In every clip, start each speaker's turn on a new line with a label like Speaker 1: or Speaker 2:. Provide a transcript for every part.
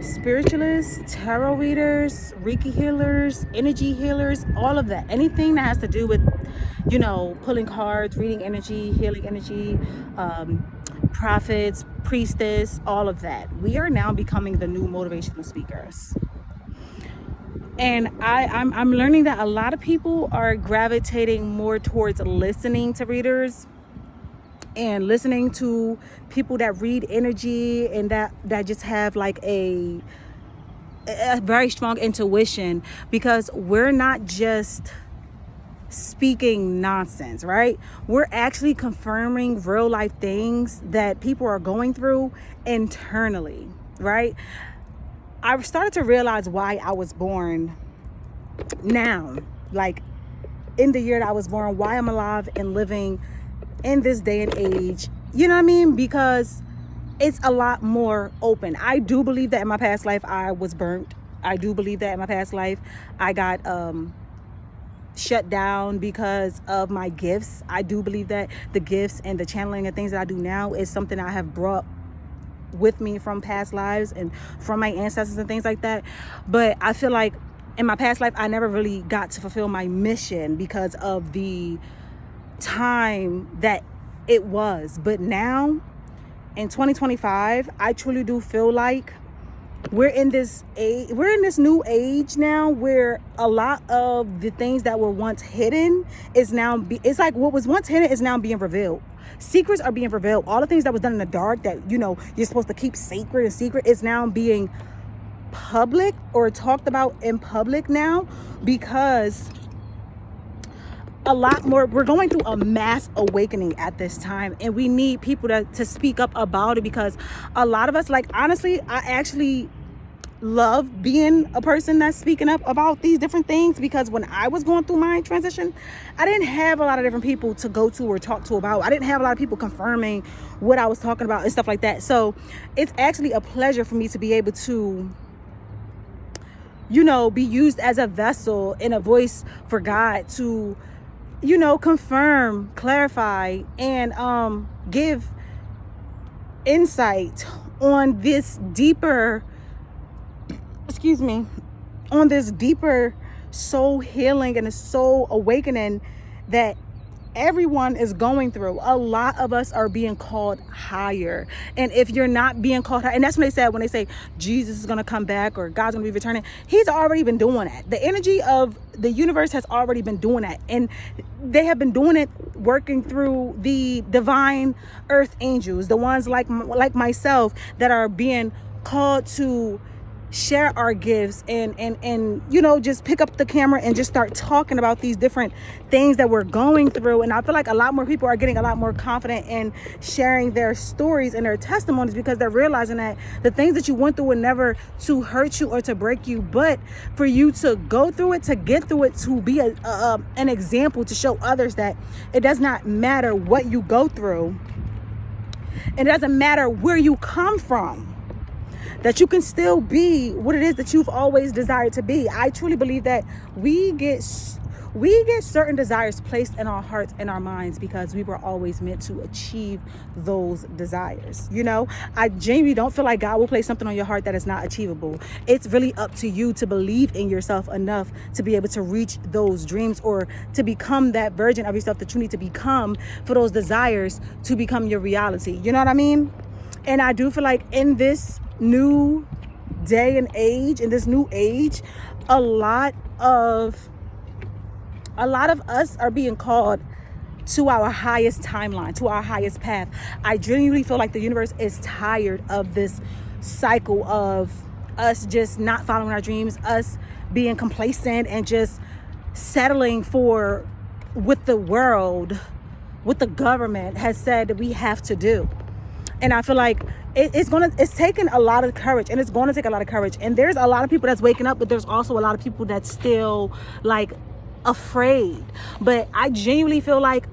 Speaker 1: spiritualists, tarot readers, Reiki healers, energy healers, all of that. Anything that has to do with, pulling cards, reading energy, healing energy, prophets, priestess, all of that. We are now becoming the new motivational speakers. And I'm learning that a lot of people are gravitating more towards listening to readers and listening to people that read energy and that just have like a very strong intuition, because we're not just speaking nonsense, right? We're actually confirming real life things that people are going through internally, right? I started to realize why I was born now, like in the year that I was born, why I'm alive and living in this day and age. You know what I mean? Because it's a lot more open. I do believe that in my past life I was burnt. I do believe that in my past life I got shut down because of my gifts. I do believe that the gifts and the channeling and things that I do now is something I have brought with me from past lives and from my ancestors and things like that. But I feel like in my past life I never really got to fulfill my mission because of the time that it was. But now in 2025, I truly do feel like we're in this new age now, where a lot of the things that were once hidden is now it's like what was once hidden is now being revealed. Secrets are being revealed. All the things that was done in the dark that you're supposed to keep sacred and secret is now being public or talked about in public now, because a lot more, we're going through a mass awakening at this time, and we need people to speak up about it, because a lot of us, like, honestly, I actually love being a person that's speaking up about these different things, because when I was going through my transition, I didn't have a lot of different people to go to or talk to about. I didn't have a lot of people confirming what I was talking about and stuff like that. So it's actually a pleasure for me to be able to be used as a vessel and a voice for God to confirm, clarify, and give insight on this deeper soul healing and a soul awakening that everyone is going through. A lot of us are being called higher. And if you're not being called higher, and that's what they said when they say Jesus is going to come back or God's going to be returning, he's already been doing that. The energy of the universe has already been doing that. And they have been doing it, working through the divine earth angels, the ones like myself that are being called to share our gifts and just pick up the camera and just start talking about these different things that we're going through. And I feel like a lot more people are getting a lot more confident in sharing their stories and their testimonies, because they're realizing that the things that you went through were never to hurt you or to break you, but for you to go through it, to get through it, to be an example, to show others that it does not matter what you go through, and it doesn't matter where you come from, that you can still be what it is that you've always desired to be. I truly believe that we get certain desires placed in our hearts and our minds because we were always meant to achieve those desires. I genuinely don't feel like God will place something on your heart that is not achievable. It's really up to you to believe in yourself enough to be able to reach those dreams, or to become that version of yourself that you need to become for those desires to become your reality. You know what I mean? And I do feel like in this new day and age, in this new age, a lot of us are being called to our highest timeline, to our highest path. I genuinely feel like the universe is tired of this cycle of us just not following our dreams, us being complacent and just settling for what the world, what the government has said that we have to do. And I feel like it's taken a lot of courage, and it's going to take a lot of courage. And there's a lot of people that's waking up, but there's also a lot of people that's still like afraid. But I genuinely feel like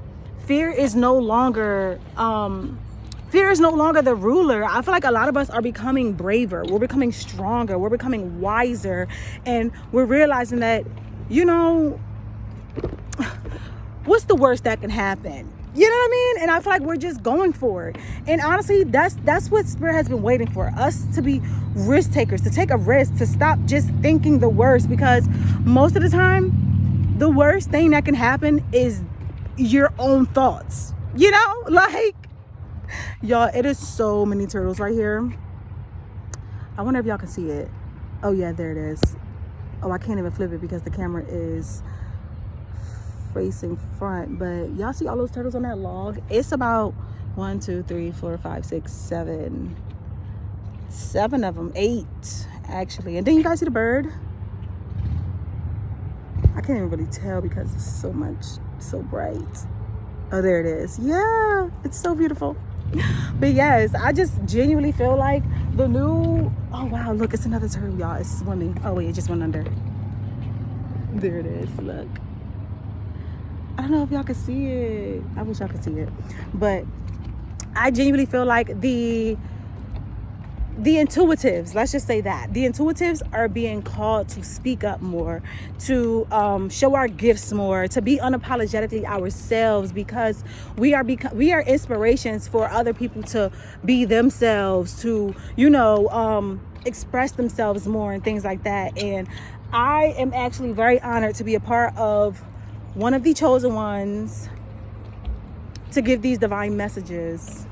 Speaker 1: fear is no longer the ruler. I feel like a lot of us are becoming braver. We're becoming stronger. We're becoming wiser. And we're realizing that, what's the worst that can happen? You know what I mean? And I feel like we're just going for it. And honestly, that's what Spirit has been waiting for. Us to be risk takers, to take a risk, to stop just thinking the worst. Because most of the time, the worst thing that can happen is your own thoughts. You know? Like, y'all, it is so many turtles right here. I wonder if y'all can see it. Oh yeah, there it is. Oh, I can't even flip it because the camera is facing front, but y'all see all those turtles on that log? It's about 1 2 3 4 5 6 7 of them, 8 actually. And then you guys see the bird? I can't even really tell because it's so bright. Oh, there it is. Yeah, it's so beautiful. But yes, I just genuinely feel like the new, oh wow, look, it's another turtle, y'all. It's swimming. Oh wait, it just went under. There it is. Look, I don't know if y'all can see it. I wish y'all could see it. But I genuinely feel like the intuitives, let's just say that, the intuitives are being called to speak up more, to show our gifts more, to be unapologetically ourselves, because we are inspirations for other people to be themselves, to, you know, express themselves more and things like that. And I am actually very honored to be a part of one of the chosen ones to give these divine messages.